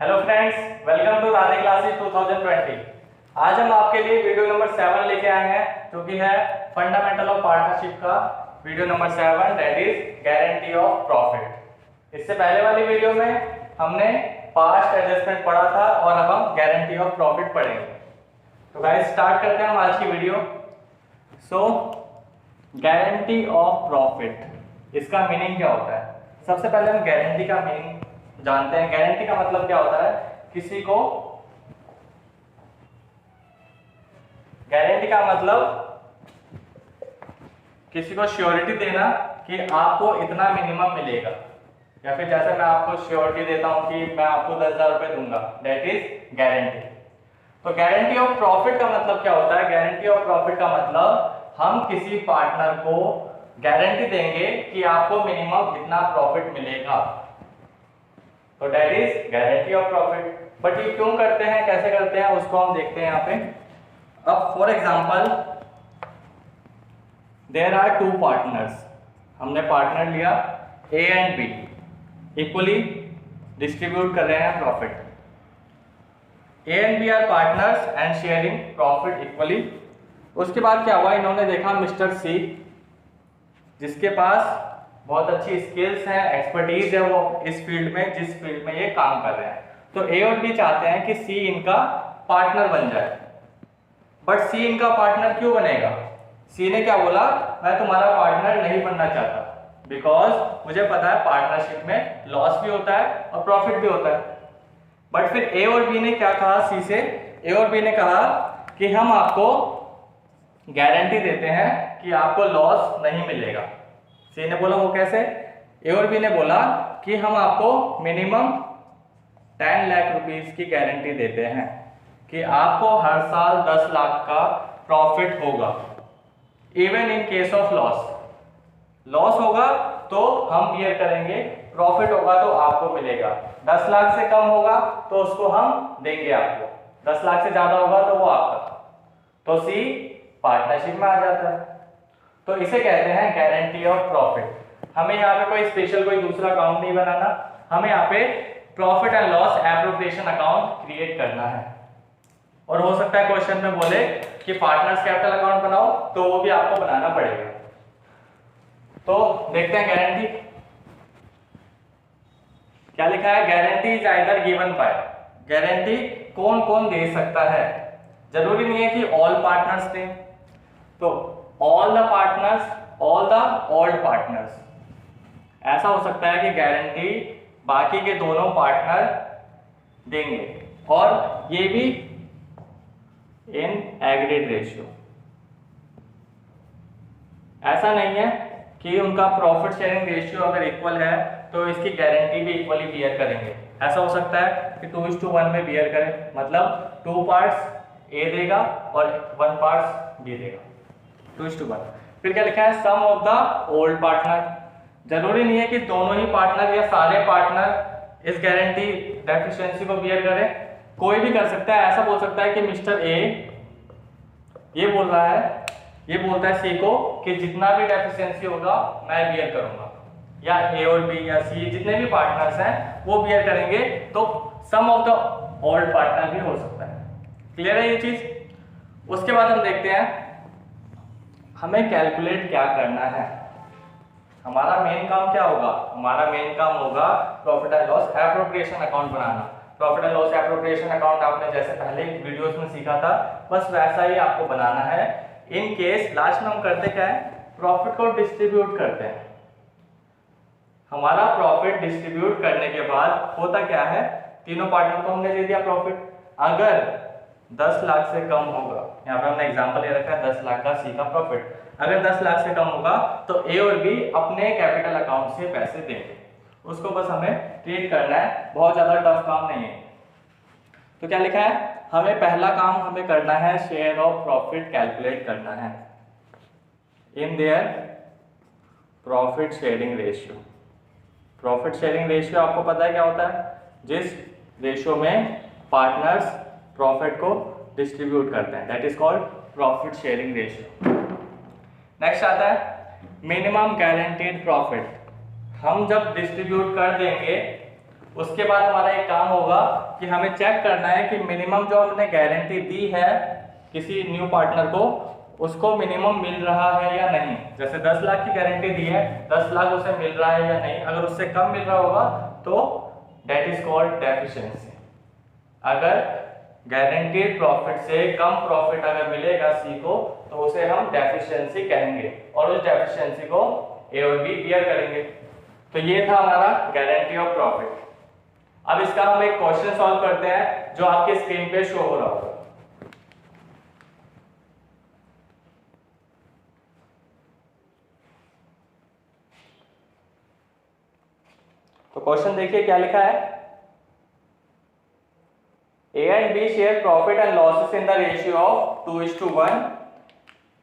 Hello friends, welcome to Radhe classes 2020। आज हम आपके लिए वीडियो नंबर 7 लेके आए हैं जो कि है फंडामेंटल ऑफ पार्टनरशिप का video number 7, that is guarantee of profit. इससे पहले वाली वीडियो में हमने पास्ट एडजस्टमेंट पढ़ा था और अब हम गारंटी ऑफ प्रॉफिट पढ़ेंगे। तो गाइस स्टार्ट करते हैं हम आज की video. So guarantee of profit, इसका मीनिंग क्या होता है? सबसे पहले हम गारंटी का मीनिंग जानते हैं। गारंटी का मतलब क्या होता है? गारंटी का मतलब किसी को श्योरिटी देना कि आपको इतना मिनिमम मिलेगा, या फिर जैसे मैं आपको श्योरिटी देता हूं कि मैं आपको 10,000 रुपए दूंगा, दैट इज गारंटी। तो गारंटी ऑफ प्रॉफिट का मतलब क्या होता है? गारंटी ऑफ प्रॉफिट का मतलब हम किसी पार्टनर को गारंटी देंगे कि आपको मिनिमम इतना प्रॉफिट मिलेगा, तो that is guarantee of profit. But ये क्यों करते हैं, कैसे करते हैं, उसको हम देखते हैं यहाँ पे। अब for example there are two partners, हमने पार्टनर लिया A and B, equally distribute कर रहे हैं profit. A and B are partners and sharing profit equally. उसके बाद क्या हुआ, इन्होंने देखा मिस्टर सी जिसके पास बहुत अच्छी स्किल्स हैं, एक्सपर्टीज है वो इस फील्ड में, जिस फील्ड में ये काम कर रहे हैं। तो ए और बी चाहते हैं कि सी इनका पार्टनर बन जाए। बट सी इनका पार्टनर क्यों बनेगा? सी ने क्या बोला, मैं तुम्हारा पार्टनर नहीं बनना चाहता, बिकॉज मुझे पता है पार्टनरशिप में लॉस भी होता है और प्रॉफिट भी होता है। बट फिर ए और बी ने क्या कहा सी से? ए और बी ने कहा कि हम आपको गारंटी देते हैं कि आपको लॉस नहीं मिलेगा। सी ने बोला वो कैसे? ए और बी ने बोला कि हम आपको मिनिमम 10 लाख रुपीस की गारंटी देते हैं कि आपको हर साल 10 लाख का प्रॉफिट होगा, even in case of loss. Loss होगा तो हम बियर करेंगे, प्रॉफिट होगा तो आपको मिलेगा। 10 लाख से कम होगा तो उसको हम देंगे आपको, 10 लाख से ज्यादा होगा तो वो आपका। तो सी पार्टनरशिप में आ जाता है। तो इसे कहते हैं गारंटी ऑफ प्रॉफिट। हमें यहाँ पे कोई स्पेशल कोई दूसरा अकाउंट नहीं बनाना, हमें यहाँ पे profit and loss appropriation account create करना है। और हो सकता है क्वेश्चन में बोले कि पार्टनर्स कैपिटल अकाउंट बनाओ, तो वो भी आपको बनाना पड़ेगा। तो देखते हैं गारंटी क्या लिखा है। Guarantee is either given by, guarantee कौन कौन दे सकता है? जरूरी नहीं है कि ऑल पार्टनर्स दें, तो all the partners, all the old partners. ऐसा हो सकता है कि गारंटी बाकी के दोनों पार्टनर देंगे, और ये भी इन एग्रीड रेशियो। ऐसा नहीं है कि उनका प्रॉफिट शेयरिंग रेशियो अगर इक्वल है तो इसकी गारंटी भी इक्वली बियर करेंगे। ऐसा हो सकता है कि 2:1 में बियर करें, मतलब 2 पार्ट्स ए देगा और 1 पार्ट्स बी देगा, 2:1। फिर क्या लिखा है? सम ऑफ द ओल्ड पार्टनर। जरूरी नहीं है कि दोनों ही पार्टनर या सारे पार्टनर इस गारंटी डेफिशिएंसी को बियर करें, कोई भी कर सकता है। ऐसा बोल सकता है कि मिस्टर ए ये बोल रहा है, ये बोलता है सी को कि जितना भी डेफिशिएंसी होगा मैं बियर करूंगा, या ए और बी या सी जितने भी पार्टनर्स हैं वो बियर करेंगे, तो सम ऑफ द ओल्ड पार्टनर भी हो सकता है। क्लियर है ये चीज? उसके बाद हम देखते हैं हमें कैलकुलेट क्या करना है। हमारा मेन काम क्या होगा? हमारा मेन काम होगा profit and loss appropriation account banana. Profit and loss appropriation account आपने जैसे पहले वीडियोस में सीखा था, बस वैसा ही आपको बनाना है। इन केस लास्ट में हम करते क्या है? प्रॉफिट को डिस्ट्रीब्यूट करते हैं। हमारा प्रॉफिट डिस्ट्रीब्यूट करने के बाद होता क्या है? तीनों पार्टनर को हमने दे दिया प्रॉफिट। अगर 10 लाख से कम होगा, यहाँ पे हमने एग्जांपल ये रखा है 10 लाख का सी का प्रॉफिट, अगर 10 लाख से कम होगा तो ए और बी अपने कैपिटल अकाउंट से पैसे देंगे। उसको बस हमें ट्रीट करना है, बहुत ज्यादा टफ काम नहीं है। तो क्या लिखा है? हमें पहला काम हमें करना है शेयर ऑफ प्रॉफिट कैलकुलेट करना है in their profit sharing ratio. Profit sharing ratio आपको पता है क्या होता है? जिस रेशियो में पार्टनर्स प्रॉफिट को डिस्ट्रीब्यूट करते हैं, that is called profit sharing ratio. Next आता है मिनिमम गारंटीड प्रॉफिट। हम जब डिस्ट्रीब्यूट कर देंगे उसके बाद हमारा एक काम होगा कि हमें चेक करना है कि मिनिमम जो हमने गारंटी दी है किसी न्यू पार्टनर को, उसको मिनिमम मिल रहा है या नहीं। जैसे 10 लाख की गारंटी दी है, 10 लाख उसे मिल रहा है या नहीं। अगर उससे कम मिल रहा होगा तो दैट इज कॉल्ड डेफिशिएंसी। अगर गारंटीड प्रॉफिट से कम प्रॉफिट अगर मिलेगा सी को तो उसे हम डेफिशिएंसी कहेंगे और उस डेफिशिएंसी को ए और बी बियर करेंगे। तो ये था हमारा गारंटी ऑफ प्रॉफिट। अब इसका हम एक क्वेश्चन सॉल्व करते हैं जो आपके स्क्रीन पे शो हो रहा होगा। तो क्वेश्चन देखिए क्या लिखा है। A and B share profit and losses in the ratio of 2:1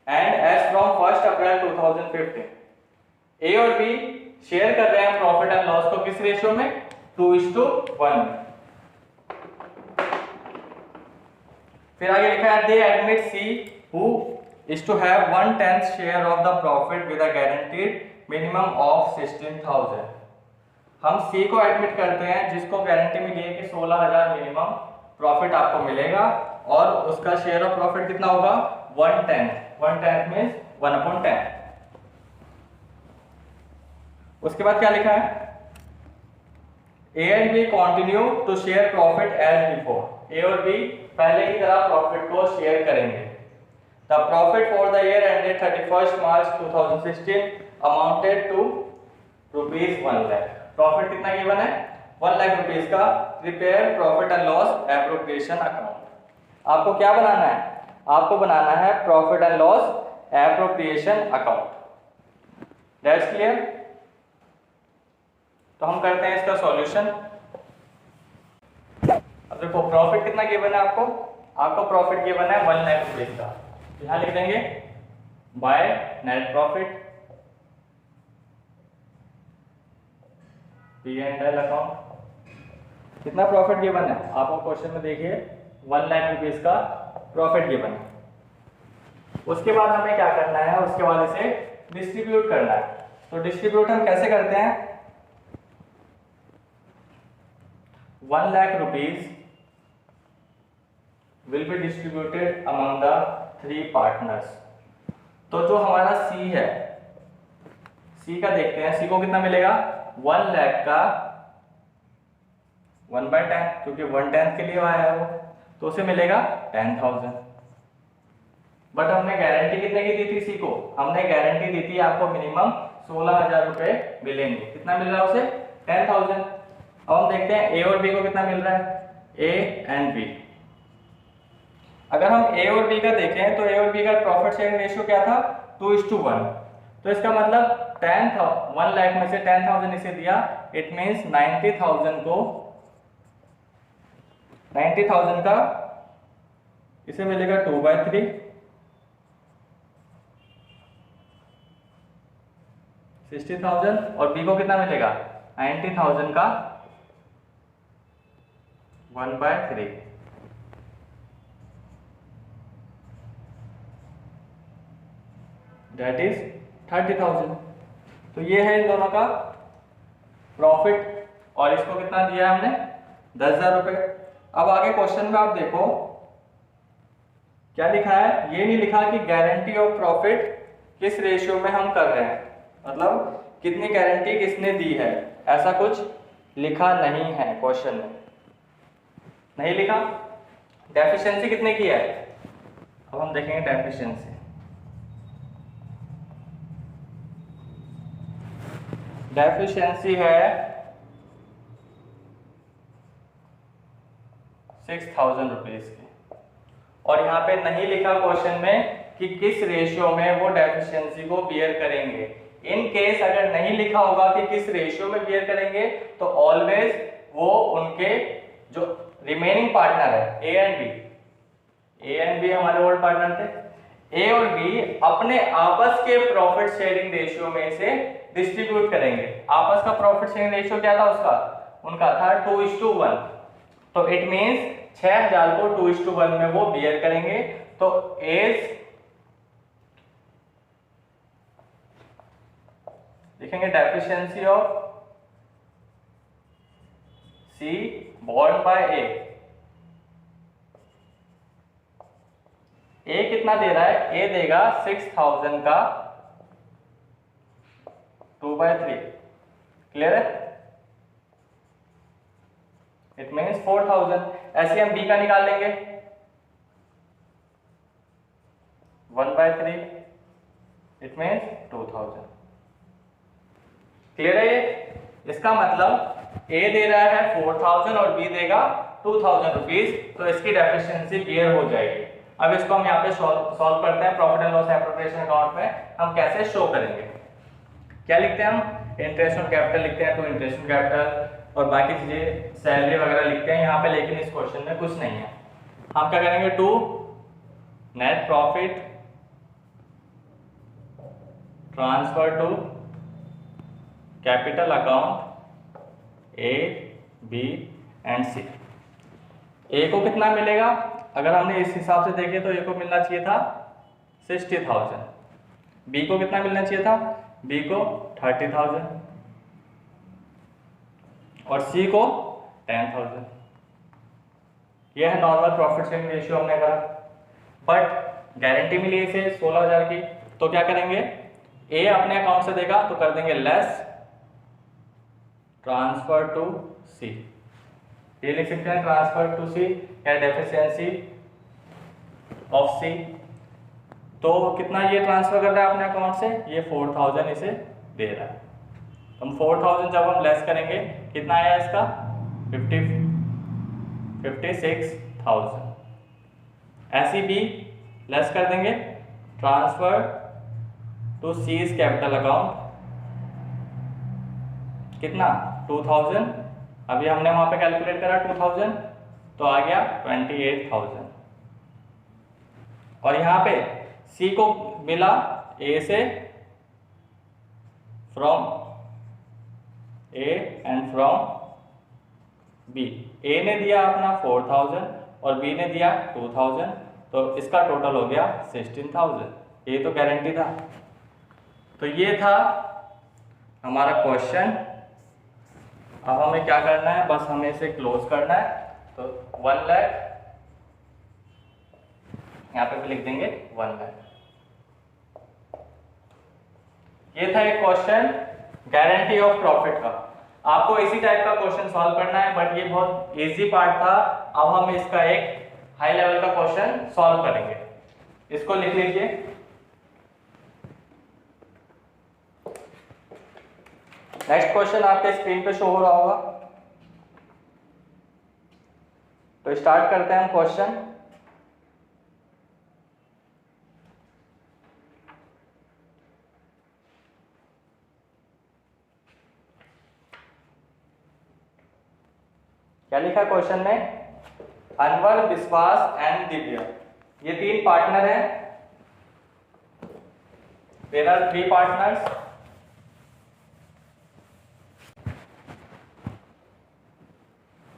and as from 1st April 2015। A और B शेयर कर रहे हैं प्रॉफिट एंड लॉस को किस रेशियो में? 2:1। फिर आगे लिखा है they admit C who is to have 1/10 share of the profit with a guaranteed minimum of 16,000। हम C को एडमिट करते हैं जिसको गारंटी मिली है कि 16,000 मिनिमम प्रॉफिट आपको मिलेगा और उसका शेयर ऑफ प्रॉफिट कितना होगा? 1/10। 1/10 मींस 1/10। उसके बाद क्या लिखा है? A and B continue to share profit as before। A और B पहले की तरह प्रॉफिट को शेयर करेंगे। The profit for the year ended 31st March 2016 amounted to rupees 1 lakh। Profit कितना गिवन है? 1 लाख रुपीस का। Prepare profit and loss appropriation account. आपको क्या बनाना है? आपको बनाना है profit and loss appropriation account. That's clear? तो हम करते हैं इसका सॉल्यूशन। अब देखो प्रॉफिट कितना गिवन है आपको? आपको प्रॉफिट गिवन है 1 लाख रुपीस का। यहां लिख देंगे by net profit P&L account. कितना प्रॉफिट गिवन है आपको क्वेश्चन में? देखिए 1 लाख रुपीस का प्रॉफिट गिवन है। उसके बाद हमें क्या करना है? उसके बाद इसे डिस्ट्रीब्यूट करना है। तो डिस्ट्रीब्यूट हम कैसे करते हैं? 1 lakh rupees will be distributed among the 3 partners. तो जो हमारा C है, C का देखते हैं। C को कितना मिलेगा? 1 लाख का 1/10, क्योंकि 1/10 के लिए आया है वो, तो उसे मिलेगा 10,000। बट हमने गारंटी कितने की दी थी सी को? हमने गारंटी दी थी आपको मिनिमम 16,000 रुपए मिलेंगे। कितना मिल रहा है उसे? 10,000। अब हम देखते हैं ए और बी को कितना मिल रहा है। ए एंड बी, अगर हम ए और बी का देखें तो ए और बी का प्रॉफिट शेयरिंग रेशियो क्या था? 2:1। तो इसका मतलब 1 लाख में से 10,000 इसे दिया, इट मींस 90,000 का इसे मिलेगा 2/3। 60,000 और बी को कितना मिलेगा? 90,000 का 1/3। That is 30,000। तो ये है इन दोनों का प्रॉफिट और इसको कितना दिया है हमने? 10,000 रुपए। अब आगे क्वेश्चन में आप देखो क्या लिखा है। ये नहीं लिखा कि गारंटी ऑफ प्रॉफिट किस रेशियो में हम कर रहे हैं, मतलब कितनी गारंटी किसने दी है, ऐसा कुछ लिखा नहीं है क्वेश्चन में, नहीं लिखा। डेफिशिएंसी कितने की है? अब हम देखेंगे डेफिशिएंसी। डेफिशिएंसी है 6,000 रुपीज की। और यहाँ पे नहीं लिखा क्वेश्चन में कि किस रेशियो में वो डेफिशिएंसी को बियर करेंगे। इन केस अगर नहीं लिखा होगा कि किस रेशियो में बियर करेंगे तो ऑलवेज वो उनके जो रिमेनिंग पार्टनर है ए एंड बी हमारे ओल्ड पार्टनर थे, ए और बी अपने आपस के प्रॉफिट शेयरिंग रेशियो में से डिस्ट्रीब्यूट करेंगे। आपस का प्रॉफिट शेयरिंग रेशियो क्या था उसका? उनका था 2:1। तो इट मींस 6,000 को 2:1 में वो बियर करेंगे। तो एज लिखेंगे deficiency of C borne by A। A कितना दे रहा है? A देगा 6000 का 2/3। क्लियर है? It means 4000। ऐसे हम B का निकाल लेंगे 1/3, इट मीन्स 2000। क्लियर है ये? इसका मतलब A दे रहा है 4000 और B देगा 2000 रुपीज, तो इसकी डेफिशिएंसी क्लियर हो जाएगी। अब इसको हम यहाँ पे सॉल्व करते हैं। Profit and loss appropriation account में हम कैसे शो करेंगे? क्या लिखते हैं हम? इंटरेस्ट ऑन कैपिटल लिखते हैं, टू इंटरेस्ट ऑन कैपिटल और बाकी चीजें सैलरी वगैरह लिखते हैं यहाँ पे, लेकिन इस क्वेश्चन में कुछ नहीं है। हम क्या करेंगे? To net profit transfer to capital account A, B and C। A को कितना मिलेगा? अगर हमने इस हिसाब से देखे तो A को मिलना चाहिए था 60,000। B को कितना मिलना चाहिए था? B को 30,000 और C को 10,000। यह है नॉर्मल प्रॉफिट शेयरिंग रेशियो हमने करा। बट गारंटी मिली इसे 16,000 की, तो क्या करेंगे? A अपने अकाउंट से देगा तो कर देंगे लेस ट्रांसफर टू C। ये लिख सकते हैं ट्रांसफर टू C या डेफिशिएंसी ऑफ C। तो कितना ये ट्रांसफर कर रहा है अपने अकाउंट से? ये 4000 इसे दे रहा है। हम 4000 जब हम लेस करेंगे कितना आया इसका? 56,000। ऐसी भी लेस कर देंगे transfer to C's capital account, कितना? 2000। अभी हमने वहां पे कैलकुलेट करा 2000 तो आ गया 28,000। और यहाँ पे C को मिला A से, from A and from B। A ने दिया अपना 4000 और B ने दिया 2000, तो इसका टोटल हो गया 16,000। ये तो गारंटी था। तो ये था हमारा क्वेश्चन। अब हमें क्या करना है? बस हमें इसे क्लोज करना है। तो 1 लाख यहाँ पे भी लिख देंगे 1 लाख। ये था एक क्वेश्चन गारंटी ऑफ प्रॉफिट का। आपको इसी टाइप का क्वेश्चन सॉल्व करना है, बट ये बहुत इजी पार्ट था। अब हम इसका एक हाई लेवल का क्वेश्चन सॉल्व करेंगे। इसको लिख लीजिए। नेक्स्ट क्वेश्चन आपके स्क्रीन पे शो हो रहा होगा। तो स्टार्ट करते हैं हम क्वेश्चन। क्या लिखा क्वेश्चन में? अनवर, विश्वास एंड दिव्या, ये 3 पार्टनर हैं। There are 3 partners.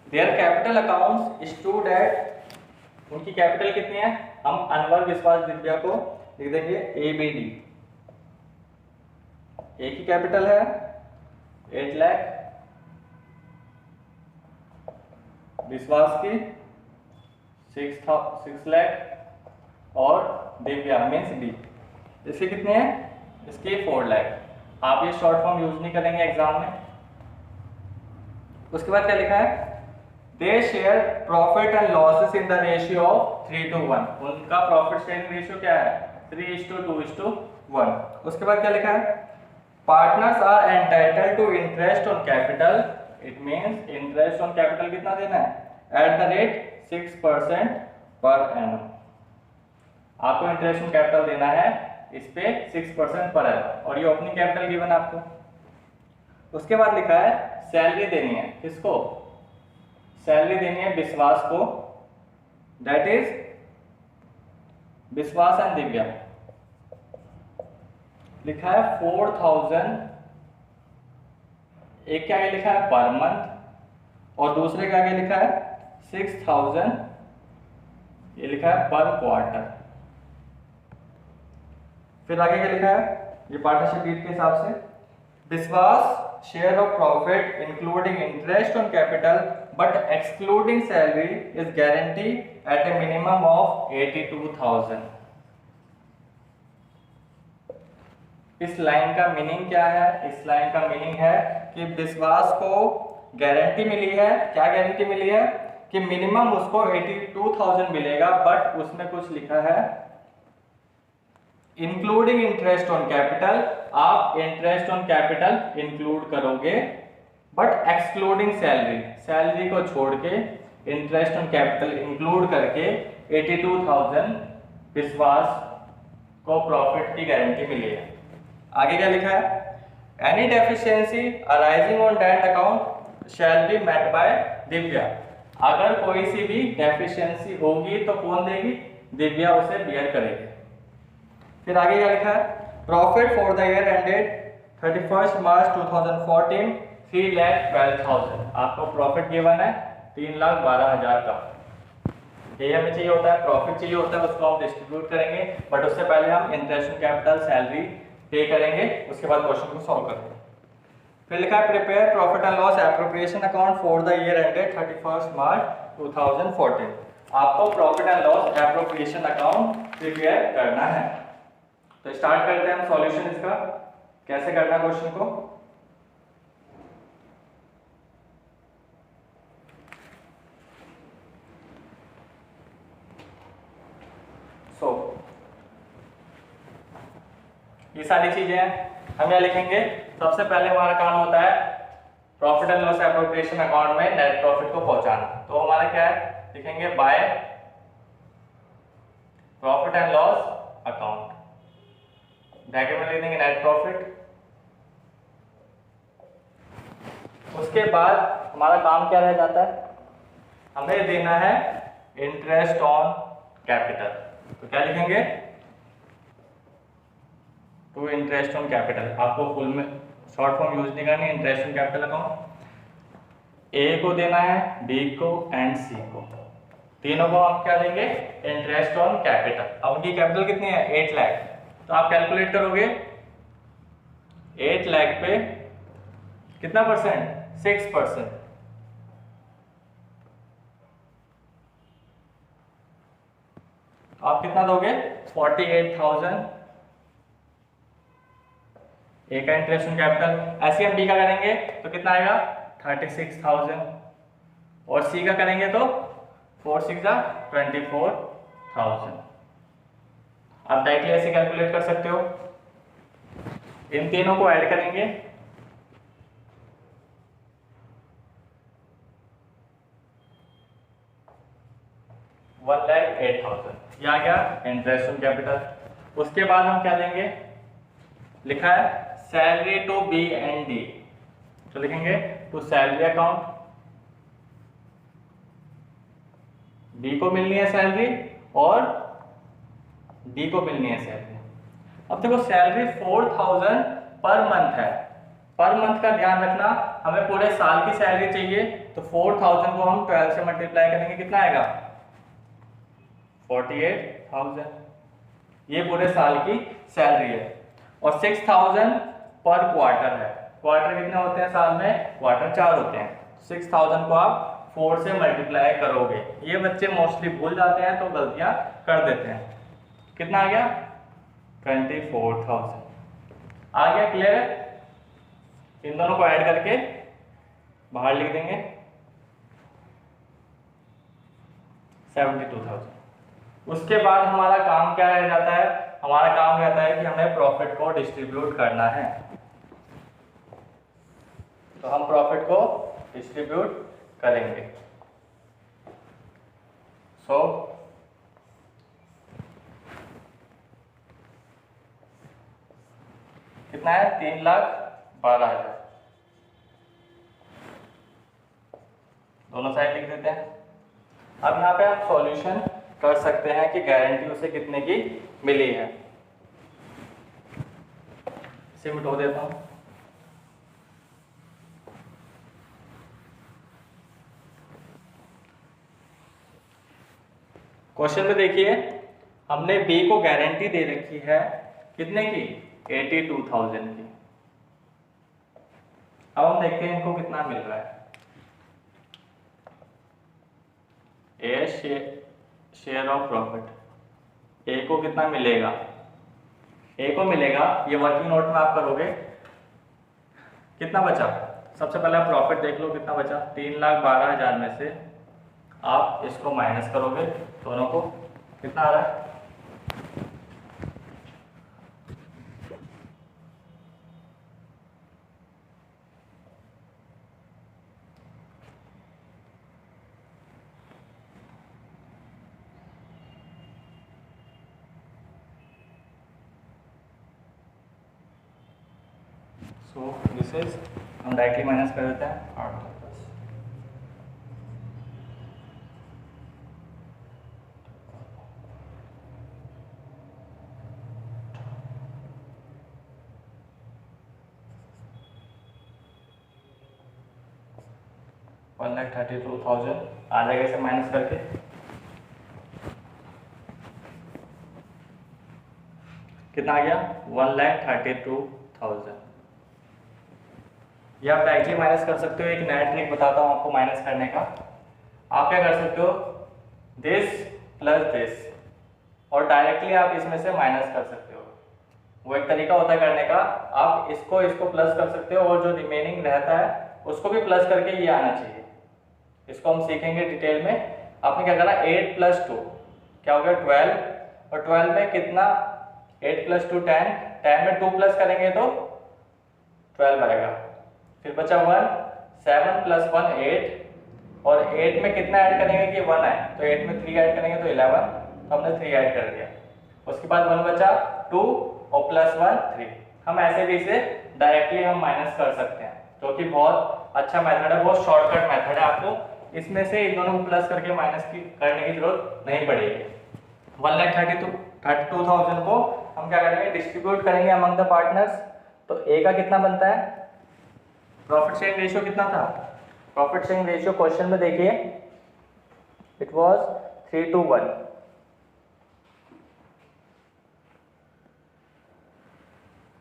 Their capital accounts stood at, उनकी कैपिटल कितनी है? हम अनवर, विश्वास, दिव्या को लिख देंगे ABD। A की कैपिटल है 8 लाख, विश्वास की 6 लाख और दिव्या मीन्स D, इसकी कितनी है? इसकी 4 लाख। आप ये शॉर्ट फॉर्म यूज नहीं करेंगे एग्जाम में। उसके बाद क्या लिखा है? They share profit and losses in the ratio of 3:1। उनका प्रॉफिट शेयरिंग रेशियो क्या है? 3:2:1। उसके बाद क्या लिखा है? Partners are entitled to interest on capital. It means interest on capital कितना देना है? At the rate 6% per annum. आपको इंटरेस्ट ऑन कैपिटल देना है इस पे 6% पर एनम, और ये ओपनिंग कैपिटल गिवन आपको। उसके बाद लिखा है सैलरी देनी है। किसको? सैलरी देनी है विश्वास को, दैट इज विश्वास एंड दिव्या। लिखा है 4000, एक क्या लिखा है पर मंथ, और दूसरे का क्या लिखा है 6000, ये लिखा है पर क्वार्टर। फिर आगे क्या लिखा है? ये पार्टनरशिप डीड के हिसाब से विश्वास share of profit including interest on capital but excluding salary is guaranteed at a minimum of 82,000। इस लाइन का मीनिंग क्या है? इस लाइन का मीनिंग है कि विश्वास को गारंटी मिली है। क्या गारंटी मिली है? कि मिनिमम उसको 82,000 मिलेगा, बट उसमें कुछ लिखा है इंक्लूडिंग इंटरेस्ट ऑन कैपिटल। आप इंटरेस्ट ऑन कैपिटल इंक्लूड करोगे बट एक्सक्लूडिंग सैलरी, सैलरी को छोड़ के इंटरेस्ट ऑन कैपिटल इंक्लूड करके 82,000 विश्वास को प्रॉफिट की गारंटी मिली है। आगे क्या लिखा है? Any deficiency arising on that account shall be met by Divya. अगर कोई सी भी डेफिशिएंसी होगी तो कौन देगी? दिव्या उसे बियर करेगी। फिर आगे क्या लिखा है? Profit for the year ended 31 मार्च 2014 3,12,000। आपको प्रॉफिट गिवन है 3,12,000 का। ये हमें चाहिए होता है, प्रॉफिट चाहिए होता है, उसको हम डिस्ट्रीब्यूट करेंगे, बट उससे पहले हम इंटरेस्ट ऑन कैपिटल सैलरी पे करेंगे, उसके बाद क्वेश्चन को सॉल्व करेंगे। फिर लिखा है prepare profit and loss appropriation account for the year ended 31 मार्च 2014। आपको profit and loss appropriation account prepare करना है। तो स्टार्ट करते हैं हम सॉल्यूशन इसका, कैसे करना है क्वेश्चन को। ये सारी चीजें हैं, हम यहाँ लिखेंगे। सबसे पहले हमारा काम होता है profit and loss appropriation account में नेट प्रॉफिट को पहुंचाना। तो हमारा क्या है? लिखेंगे by profit and loss account, bracket में लिख देंगे नेट प्रॉफिट। उसके बाद हमारा काम क्या रह जाता है? हमें देना है इंटरेस्ट ऑन कैपिटल। तो क्या लिखेंगे? To interest on capital. आपको फुल में शॉर्ट फॉर्म यूज नहीं करनी, interest on capital account. A को देना है, बी को एंड सी को, तीनों को हम क्या देंगे? Interest on capital. अब उनकी कैपिटल कितनी है? 8 लाख। तो आप कैलकुलेट करोगे 8 लाख पे कितना परसेंट? 6%। आप कितना दोगे? 48,000 ए का इंटरेस्ट ऑन कैपिटल। ऐसे हम बी का करेंगे तो कितना आएगा? 36,000। और सी का करेंगे तो 4 6 24,000। आप डायरेक्टली ऐसे कैलकुलेट कर सकते हो। इन तीनों को ऐड करेंगे, $1,08,000। ये आ गया इंटरेस्ट ऑन कैपिटल। उसके बाद हम क्या देंगे? लिखा है salary to B and D. तो लिखेंगे टू सैलरी अकाउंट, बी को मिलनी है सैलरी और डी को मिलनी है सैलरी। अब देखो सैलरी 4,000 पर मंथ है। पर मंथ का ध्यान रखना, हमें पूरे साल की सैलरी चाहिए। तो 4,000 को हम 12 से मल्टीप्लाई करेंगे, कितना आएगा? 48,000। ये पूरे साल की सैलरी है। और 6,000 पर क्वार्टर है। क्वार्टर कितने होते हैं साल में? क्वार्टर 4 होते हैं। 6,000 को आप 4 से मल्टीप्लाई करोगे। ये बच्चे मोस्टली भूल जाते हैं तो गलतियां कर देते हैं। कितना आ गया? 24,000 आ गया। क्लियर है? इन दोनों को ऐड करके बाहर लिख देंगे 72,000। उसके बाद हमारा काम क्या रह जाता है? हमारा काम रहता है कि हमें प्रॉफिट को डिस्ट्रीब्यूट करना है। तो हम प्रॉफिट को डिस्ट्रीब्यूट करेंगे। सो कितना है? 3,12,000। दोनों साइड लिख देते हैं। अब यहाँ पे हम सॉल्यूशन कर सकते हैं कि गारंटी उसे कितने की मिली है। इसे मिटा देता हूं। क्वेश्चन में देखिए, हमने बी को गारंटी दे रखी है कितने की? 82,000 की। अब हम देखते हैं इनको कितना मिल रहा है। ए शेयर ऑफ प्रॉफिट, ए को कितना मिलेगा, ए को मिलेगा, ये वर्किंग नोट में आप करोगे, कितना बचा। सबसे पहले आप प्रॉफिट देख लो कितना बचा, 3,12,000 में से आप इसको माइनस करोगे दोनों को, कितना आ रहा है, सो दिस इज, हम डायरेक्टली माइनस कर देते हैं 8 प्लस, $1,32,000 आ जाएगा इसे माइनस करके, कितना आ गया 1,32,000। ये आप डायरेक्टली माइनस कर सकते हो, एक नया ट्रिक बताता हूँ आपको माइनस करने का। आप क्या कर सकते हो, दिस प्लस दिस, और डायरेक्टली आप इसमें से माइनस कर सकते हो। वो एक तरीका होता है करने का, आप इसको प्लस कर सकते हो और जो रिमेनिंग रहता है उसको भी प्लस करके ये आना चाहिए। इसको हम सीखेंगे डिटेल में। आपने क्या करना, 8 + 2 क्या हो गया 12, और 12 में कितना, 8 + 2 10, 10 में 2 प्लस करेंगे तो 12 आएगा, फिर बचा 1, 7 + 1 8, और 8 में कितना ऐड करेंगे कि 1 आए, तो 8 में 3 ऐड करेंगे तो 11, तो हमने 3 ऐड कर दिया। उसके बाद 1 बचा 2 और +1 3। हम ऐसे भी इसे डायरेक्टली हम माइनस कर सकते हैं, जो कि बहुत अच्छा मेथड है, बहुत शॉर्टकट मेथड है। आपको इसमें से इन दोनों को प्लस करके माइनस करने की जरूरत नहीं पड़ेगी। 1,32,000 को हम क्या करेंगे, डिस्ट्रीब्यूट करेंगे अमंग द पार्टनर्स। तो ए का कितना बनता है, प्रॉफिट शेयरिंग रेशियो कितना था, प्रॉफिट शेयरिंग रेशियो क्वेश्चन में देखिए, इट वाज 3:1।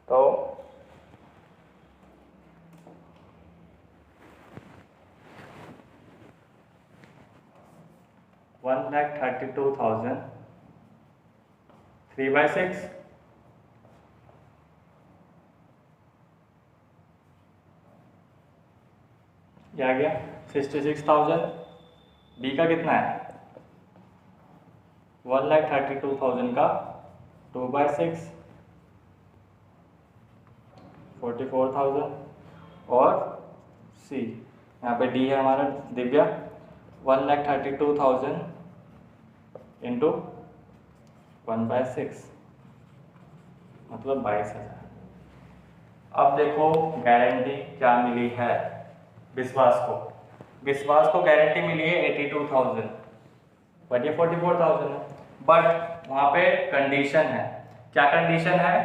तो $1,32,000 3/6 ये आ गया 66,000। बी का कितना है, 1,32,000 का 2/6 44,000, और सी यहाँ पे डी है हमारा दिव्या, 1,32,000 इंटू 1/6 मतलब 22,000। अब देखो गारंटी क्या मिली है विश्वास को, विश्वास को गारंटी मिली है 82,000, बट ये 44,000 है। बट वहां पे कंडीशन है, क्या कंडीशन है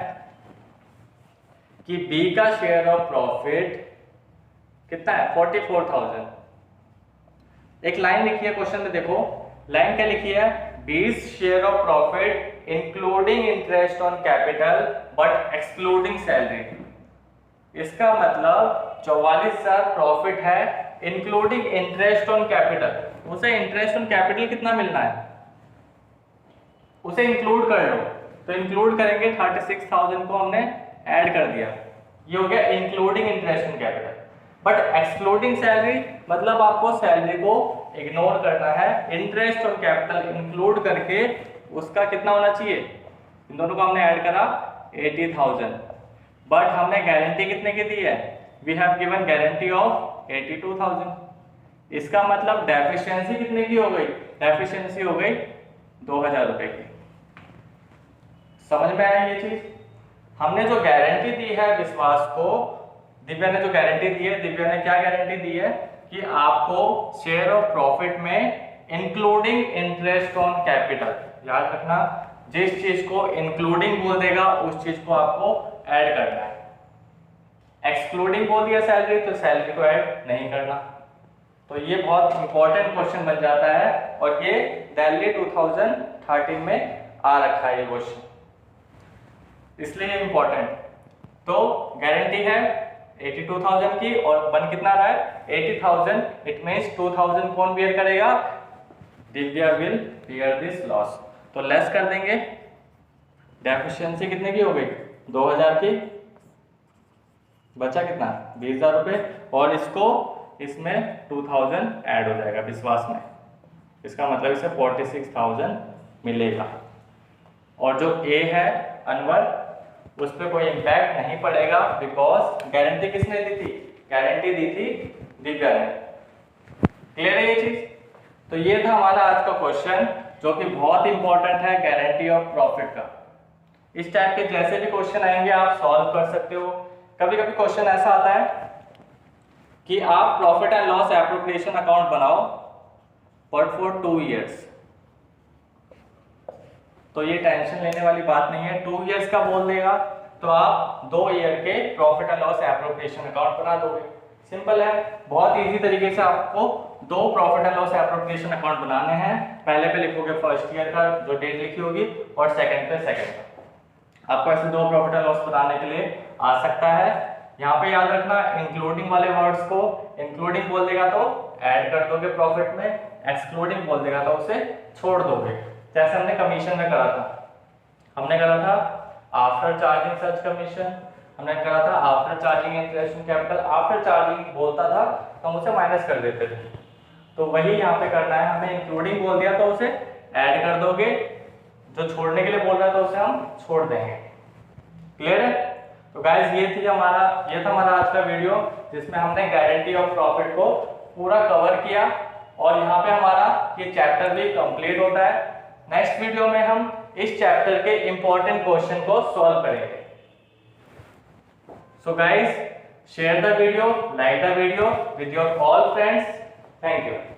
कि बी का शेयर ऑफ प्रॉफिट कितना है 44,000। एक लाइन लिखी है क्वेश्चन में, देखो लाइन क्या लिखी है, B's share of profit including interest on capital but excluding salary. इसका मतलब 44,000 प्रॉफिट है इंक्लूडिंग इंटरेस्ट ऑन कैपिटल। उसे इंटरेस्ट ऑन कैपिटल कितना मिलना है, उसे इंक्लूड कर लो, तो इंक्लूड करेंगे 36,000 को हमने ऐड कर दिया, ये हो गया including interest on capital. But excluding salary मतलब आपको सैलरी को इग्नोर करना है, इंटरेस्ट ऑन कैपिटल इंक्लूड करके उसका कितना होना चाहिए, इन दोनों को हमने ऐड करा 80,000। बट हमने गारंटी कितने की दी है, we have given guarantee of 82,000। इसका मतलब डेफिशिएंसी कितने की हो गई, डेफिशिएंसी हो गई 2,000 रुपए की। समझ में आया ये चीज। हमने जो गारंटी दी है विश्वास को, दिव्या ने जो गारंटी दी है, दिव्या ने क्या गारंटी दी है कि आपको शेयर ऑफ प्रॉफिट में इंक्लूडिंग इंटरेस्ट ऑन कैपिटल, याद रखना जिस चीज को इंक्लूडिंग बोल देगा उस चीज को आपको ऐड करना है। एक्सक्लूडिंग बोल दिया सैलरी तो सैलरी को ऐड नहीं करना। तो ये बहुत इंपॉर्टेंट क्वेश्चन बन जाता है, और ये दिल्ली 2013 में आ रखा है ये क्वेश्चन, इसलिए इंपॉर्टेंट। तो गारंटी है 82,000 की, और बन कितना रहा है 80,000। इट मींस 2,000 कौन बियर करेगा, Divya will beer this loss. तो लेस कर देंगे, डेफिशिएंसी कितने की हो गई 2,000 की, बचा कितना 20,000 रुपये, और इसको इसमें 2,000 ऐड हो जाएगा विश्वास में, इसका मतलब इसे 46,000 मिलेगा। और जो ए है अनवर, उस पर कोई इम्पैक्ट नहीं पड़ेगा, बिकॉज गारंटी किसने दी थी, गारंटी दी थी दिव्या ने। क्लियर है ये चीज। तो ये था हमारा आज का क्वेश्चन, जो कि बहुत इंपॉर्टेंट है गारंटी ऑफ प्रॉफिट का। इस टाइप के जैसे भी क्वेश्चन आएंगे आप सॉल्व कर सकते हो। कभी कभी क्वेश्चन ऐसा आता है कि आप profit and loss appropriation account बनाओ बट फॉर 2 इयर्स, तो ये टेंशन लेने वाली बात नहीं है। 2 इयर्स का बोल देगा तो आप 2 ईयर के profit and loss appropriation account बना दोगे। सिंपल है, बहुत इजी तरीके से आपको 2 profit and loss appropriation account बनाने हैं। पहले पे लिखोगे फर्स्ट ईयर का जो डेट लिखी होगी, और सेकंड पे सेकंड का। आपको ऐसे 2 प्रॉफिट एंड लॉस बनाने के लिए आ सकता है। यहाँ पे याद रखना इंक्लूडिंग वाले वर्ड्स को, इंक्लूडिंग बोल देगा तो ऐड कर दोगे प्रॉफिट में, एक्सक्लूडिंग बोल देगा तो उसे छोड़ दोगे। जैसे हमने कमीशन में करा था, हमने करा था आफ्टर चार्जिंग सच कमीशन, हमने करा था after charging interest in capital. After charging बोलता था तो हम उसे माइनस कर देते थे, तो वही यहाँ पे करना है। हमें इंक्लूडिंग बोल दिया तो उसे ऐड कर दोगे, जो छोड़ने के लिए बोल रहा है तो उसे हम छोड़ देंगे। क्लियर है। तो गाइस ये था हमारा आज का वीडियो, जिसमें हमने गारंटी ऑफ प्रॉफिट को पूरा कवर किया, और यहाँ पे हमारा ये चैप्टर भी कंप्लीट होता है। नेक्स्ट वीडियो में हम इस चैप्टर के इंपॉर्टेंट क्वेश्चन को सॉल्व करेंगे। So guys, share the video, like the video with your all friends. Thank you.